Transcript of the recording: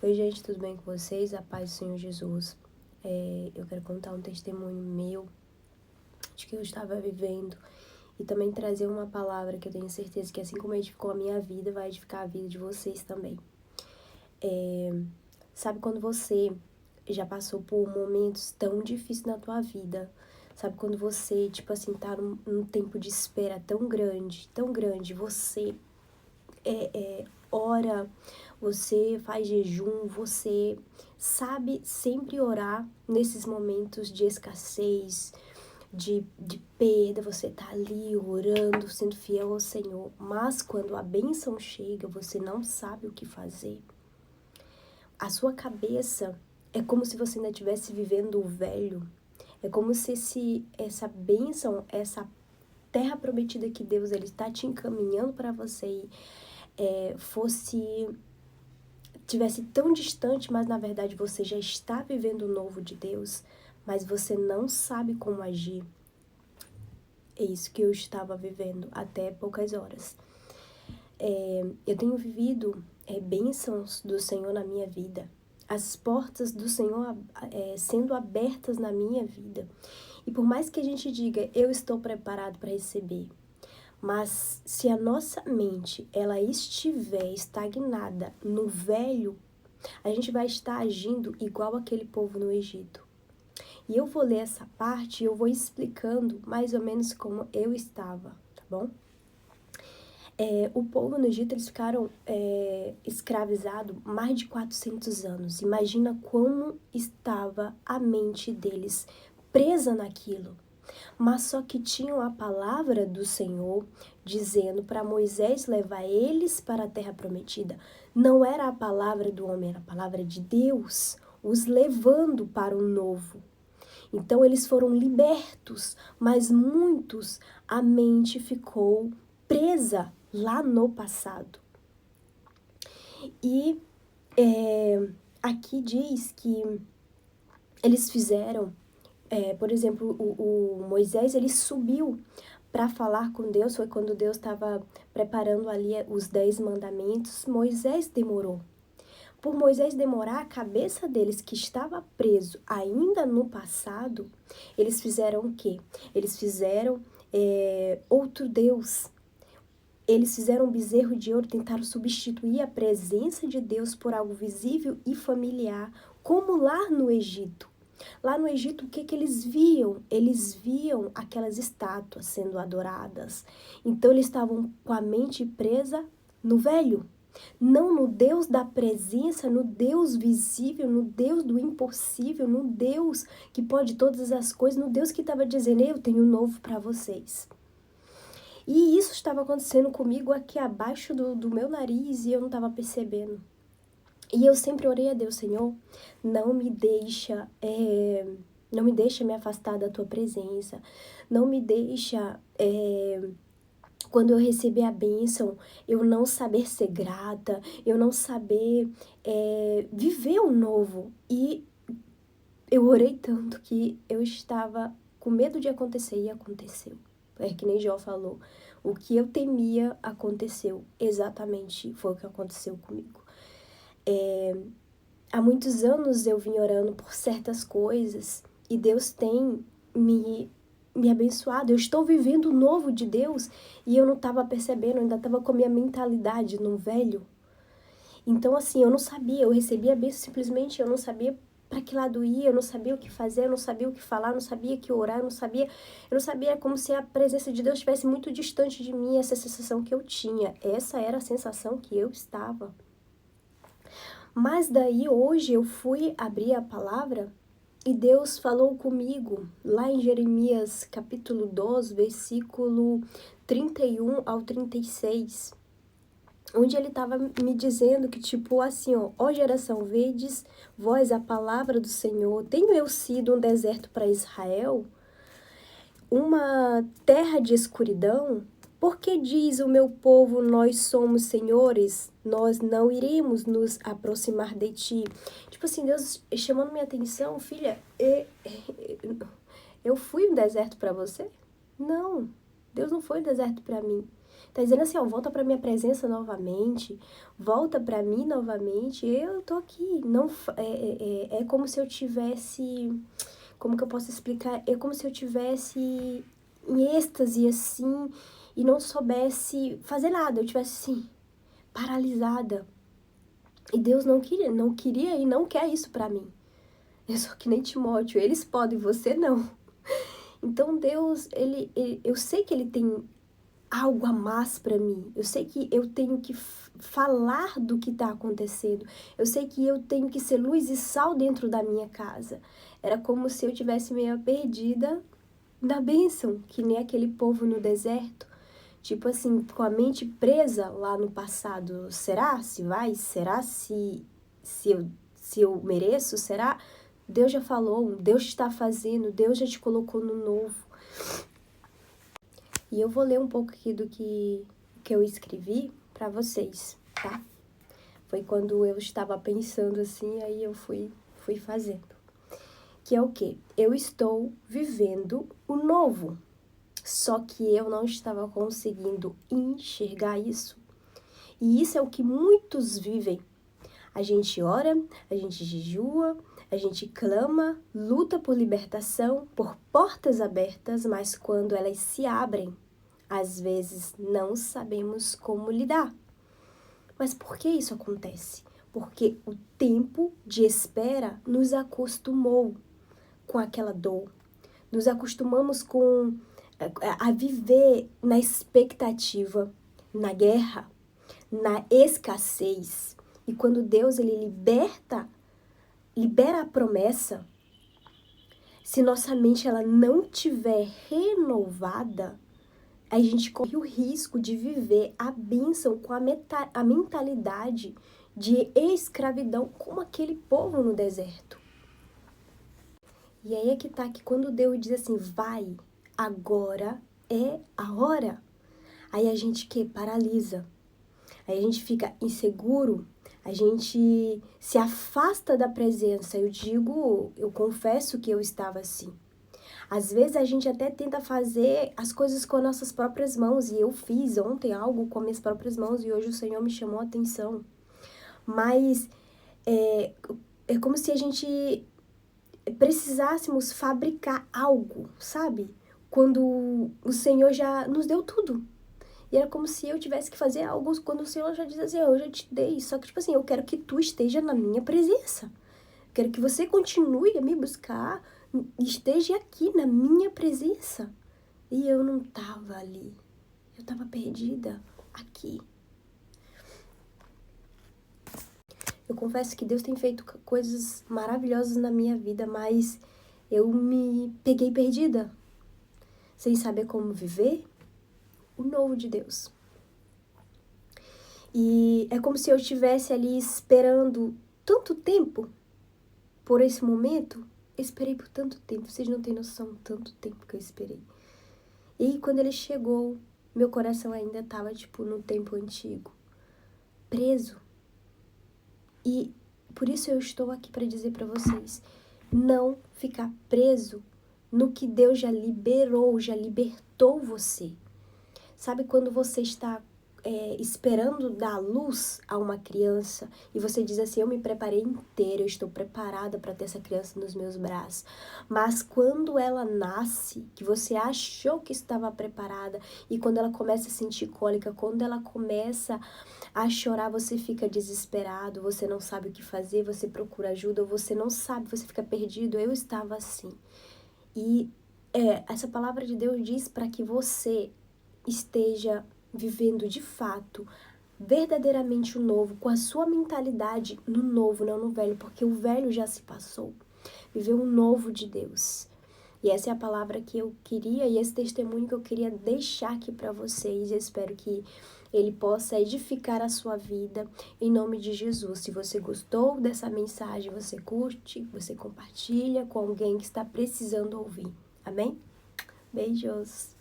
Oi, gente, tudo bem com vocês? A paz do Senhor Jesus. Eu quero contar um testemunho meu de que eu estava vivendo e também trazer uma palavra que eu tenho certeza que, assim como edificou a minha vida, vai edificar a vida de vocês também. Sabe quando você já passou por momentos tão difíceis na tua vida? Sabe quando você, tipo assim, tá num tempo de espera tão grande, você ora, você faz jejum, você sabe sempre orar nesses momentos de escassez, de perda, você tá ali orando, sendo fiel ao Senhor, mas quando a bênção chega, você não sabe o que fazer. A sua cabeça é como se você ainda estivesse vivendo o velho, é como se essa bênção, essa terra prometida que Deus ele está te encaminhando para você tivesse tão distante, mas na verdade você já está vivendo o novo de Deus, mas você não sabe como agir. É isso que eu estava vivendo até poucas horas. Eu tenho vivido bênçãos do Senhor na minha vida, as portas do Senhor sendo abertas na minha vida. E por mais que a gente diga, eu estou preparado para receber, mas se a nossa mente ela estiver estagnada no velho, a gente vai estar agindo igual aquele povo no Egito. E eu vou ler essa parte e eu vou explicando mais ou menos como eu estava, tá bom? O povo no Egito, eles ficaram escravizados mais de 400 anos. Imagina como estava a mente deles presa naquilo. Mas só que tinham a palavra do Senhor dizendo para Moisés levar eles para a terra prometida. Não era a palavra do homem, era a palavra de Deus, os levando para o novo. Então eles foram libertos, mas muitos, a mente ficou presa lá no passado. E aqui diz que eles fizeram, por exemplo, o Moisés, ele subiu para falar com Deus, foi quando Deus estava preparando ali os 10 mandamentos, Moisés demorou. Por Moisés demorar, a cabeça deles que estava preso ainda no passado, eles fizeram o quê? Eles fizeram outro Deus. Eles fizeram um bezerro de ouro, tentaram substituir a presença de Deus por algo visível e familiar, como lá no Egito. Lá no Egito, o que eles viam? Eles viam aquelas estátuas sendo adoradas. Então, eles estavam com a mente presa no velho. Não no Deus da presença, no Deus visível, no Deus do impossível, no Deus que pode todas as coisas, no Deus que estava dizendo, eu tenho um novo para vocês. E isso estava acontecendo comigo aqui abaixo do meu nariz e eu não estava percebendo. E eu sempre orei a Deus, Senhor, não me deixa me afastar da Tua presença, não me deixa, quando eu receber a bênção, eu não saber ser grata, eu não saber viver o novo. E eu orei tanto que eu estava com medo de acontecer e aconteceu. É que nem Jó falou, o que eu temia aconteceu, exatamente foi o que aconteceu comigo. Há muitos anos eu vim orando por certas coisas e Deus tem me abençoado. Eu estou vivendo o novo de Deus e eu não estava percebendo, eu ainda estava com a minha mentalidade no velho. Então, assim, eu não sabia, eu recebia a bênção, simplesmente eu não sabia para que lado ir, eu não sabia o que fazer, eu não sabia o que falar, eu não sabia o que orar, eu não sabia como se a presença de Deus estivesse muito distante de mim, essa sensação que eu tinha. Essa era a sensação que eu estava. Mas daí hoje eu fui abrir a palavra e Deus falou comigo lá em Jeremias capítulo 12, versículo 31 ao 36, onde ele estava me dizendo que tipo assim, ó geração, vedes vós a palavra do Senhor, tenho eu sido um deserto para Israel, uma terra de escuridão? Porque diz o meu povo, nós somos senhores, nós não iremos nos aproximar de ti. Tipo assim, Deus chamando minha atenção, filha, eu fui um deserto para você? Não, Deus não foi um deserto para mim. Tá dizendo assim, ó, volta pra minha presença novamente, volta pra mim novamente, eu tô aqui. Não, é como se eu tivesse, como que eu posso explicar? É como se eu tivesse em êxtase, assim, e não soubesse fazer nada, eu tivesse assim, paralisada. E Deus não queria e não quer isso pra mim. Eu sou que nem Timóteo, eles podem, você não. Então Deus, eu sei que ele tem algo a mais para mim. Eu sei que eu tenho que falar do que está acontecendo. Eu sei que eu tenho que ser luz e sal dentro da minha casa. Era como se eu tivesse meio perdida na bênção, que nem aquele povo no deserto. Tipo assim, com a mente presa lá no passado. Será se vai? Será se eu mereço? Será? Deus já falou, Deus está fazendo, Deus já te colocou no novo. E eu vou ler um pouco aqui do que eu escrevi para vocês, tá? Foi quando eu estava pensando assim, aí eu fui fazendo. Que é o quê? Eu estou vivendo o novo, só que eu não estava conseguindo enxergar isso. E isso é o que muitos vivem. A gente ora, a gente jejua, a gente clama, luta por libertação, por portas abertas, mas quando elas se abrem, às vezes não sabemos como lidar. Mas por que isso acontece? Porque o tempo de espera nos acostumou com aquela dor. Nos acostumamos a viver na expectativa, na guerra, na escassez. E quando Deus ele libera a promessa, se nossa mente ela não tiver renovada, a gente corre o risco de viver a bênção com a mentalidade de escravidão, como aquele povo no deserto. E aí é que tá, que quando Deus diz assim, vai, agora é a hora, aí a gente paralisa, aí a gente fica inseguro, a gente se afasta da presença. Eu confesso que eu estava assim. Às vezes a gente até tenta fazer as coisas com as nossas próprias mãos, e eu fiz ontem algo com as minhas próprias mãos e hoje o Senhor me chamou a atenção. Mas é como se a gente precisássemos fabricar algo, sabe? Quando o Senhor já nos deu tudo. E era como se eu tivesse que fazer algo quando o Senhor já diz assim, eu já te dei. Só que, tipo assim, eu quero que tu esteja na minha presença. Quero que você continue a me buscar, esteja aqui na minha presença. E eu não tava ali. Eu tava perdida aqui. Eu confesso que Deus tem feito coisas maravilhosas na minha vida, mas eu me peguei perdida, sem saber como viver o novo de Deus. E é como se eu estivesse ali esperando tanto tempo por esse momento. Eu esperei por tanto tempo, vocês não têm noção tanto tempo que eu esperei. E quando ele chegou, meu coração ainda estava tipo no tempo antigo, preso. E por isso eu estou aqui para dizer para vocês, não ficar preso no que Deus já liberou, já libertou você. Sabe quando você está esperando dar luz a uma criança e você diz assim, eu me preparei inteira, eu estou preparada para ter essa criança nos meus braços. Mas quando ela nasce, que você achou que estava preparada e quando ela começa a sentir cólica, quando ela começa a chorar, você fica desesperado, você não sabe o que fazer, você procura ajuda, ou você não sabe, você fica perdido. Eu estava assim. E essa palavra de Deus diz para que você esteja vivendo de fato, verdadeiramente o novo, com a sua mentalidade no novo, não no velho, porque o velho já se passou. Viver o novo de Deus. E essa é a palavra que eu queria, e esse testemunho que eu queria deixar aqui para vocês. Eu espero que ele possa edificar a sua vida, em nome de Jesus. Se você gostou dessa mensagem, você curte, você compartilha com alguém que está precisando ouvir. Amém? Beijos!